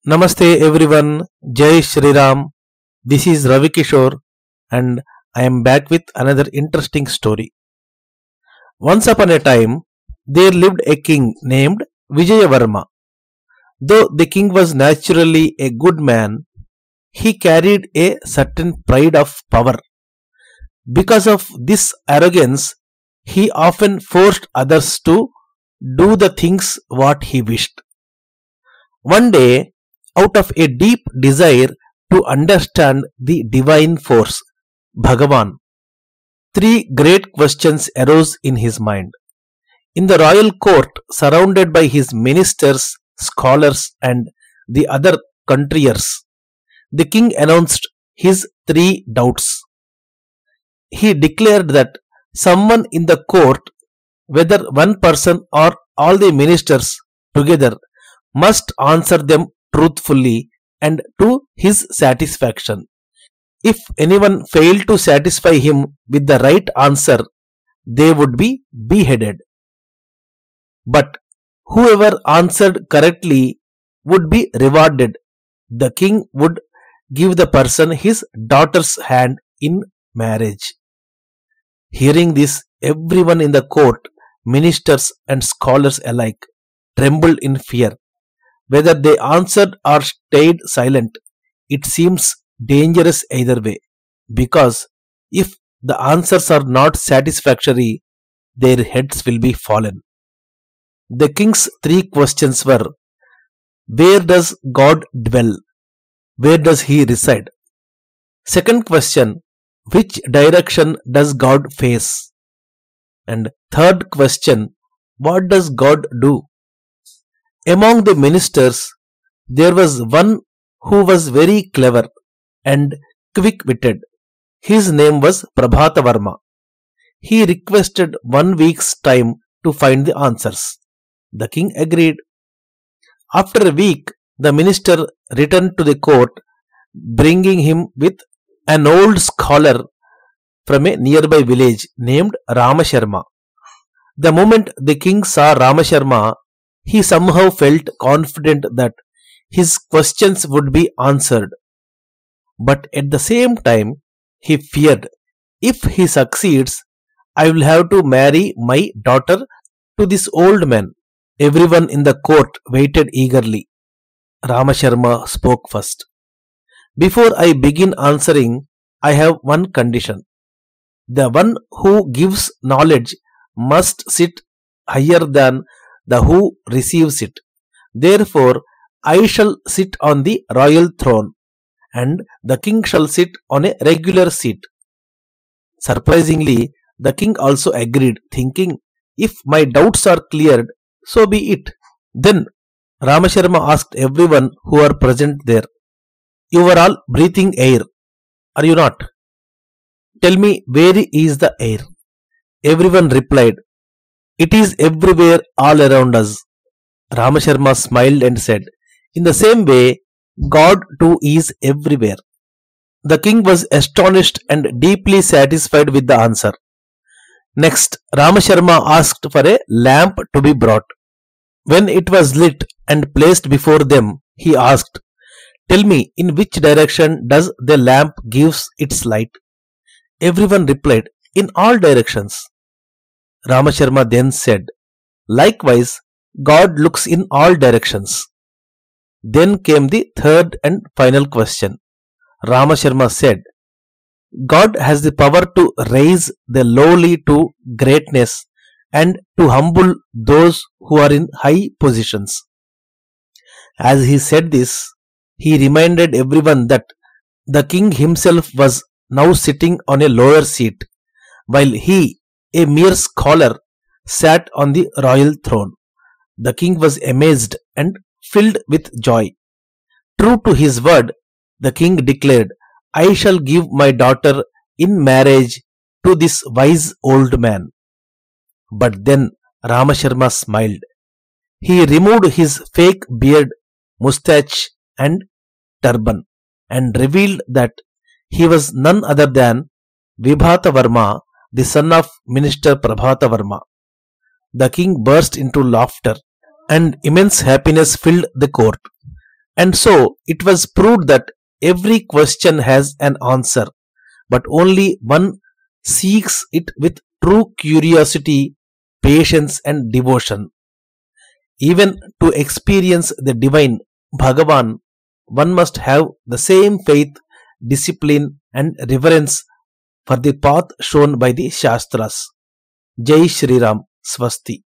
Namaste everyone, Jai Shri Ram. This is Ravi Kishore and I am back with another interesting story. Once upon a time, there lived a king named Vijayavarma. Though the king was naturally a good man, he carried a certain pride of power. Because of this arrogance, he often forced others to do the things what he wished. One day, out of a deep desire to understand the divine force, Bhagavan, three great questions arose in his mind. In the royal court, surrounded by his ministers, scholars, and the other courtiers, the king announced his three doubts. He declared that someone in the court, whether one person or all the ministers together, must answer them truthfully and to his satisfaction. If anyone failed to satisfy him with the right answer, they would be beheaded. But whoever answered correctly would be rewarded. The king would give the person his daughter's hand in marriage. Hearing this, everyone in the court, ministers and scholars alike, trembled in fear. Whether they answered or stayed silent, it seems dangerous either way, because if the answers are not satisfactory, their heads will be fallen. The king's three questions were: where does God dwell? Where does he reside? Second question: which direction does God face? And third question: what does God do? Among the ministers, there was one who was very clever and quick-witted. His name was Prabhatavarma. He requested 1 week's time to find the answers. The king agreed. After a week, the minister returned to the court, bringing him with an old scholar from a nearby village named Ramasharma. The moment the king saw Ramasharma, he somehow felt confident that his questions would be answered. But at the same time, he feared, if he succeeds, I will have to marry my daughter to this old man. Everyone in the court waited eagerly. Ramasharma spoke first. Before I begin answering, I have one condition. The one who gives knowledge must sit higher than the who receives it. Therefore, I shall sit on the royal throne, and the king shall sit on a regular seat. Surprisingly, the king also agreed, thinking, if my doubts are cleared, so be it. Then Ramasharma asked everyone who are present there, you are all breathing air, are you not? Tell me, where is the air? Everyone replied, it is everywhere all around us. Ramasharma smiled and said, in the same way, God too is everywhere. The king was astonished and deeply satisfied with the answer. Next, Ramasharma asked for a lamp to be brought. When it was lit and placed before them, he asked, tell me, in which direction does the lamp gives its light? Everyone replied, in all directions. Ramasharma then said, likewise, God looks in all directions. Then came the third and final question. Ramasharma said, God has the power to raise the lowly to greatness and to humble those who are in high positions. As he said this, he reminded everyone that the king himself was now sitting on a lower seat, while he, a mere scholar, sat on the royal throne. The king was amazed and filled with joy. True to his word, the king declared, I shall give my daughter in marriage to this wise old man. But then Ramasharma smiled. He removed his fake beard, moustache and turban and revealed that he was none other than Vibhatavarma, the son of Minister Prabhatavarma. The king burst into laughter, and immense happiness filled the court. And so it was proved that every question has an answer, but only one seeks it with true curiosity, patience, and devotion. Even to experience the divine Bhagavan, one must have the same faith, discipline, and reverence for the path shown by the Shastras. Jai Shri Ram, Swasti.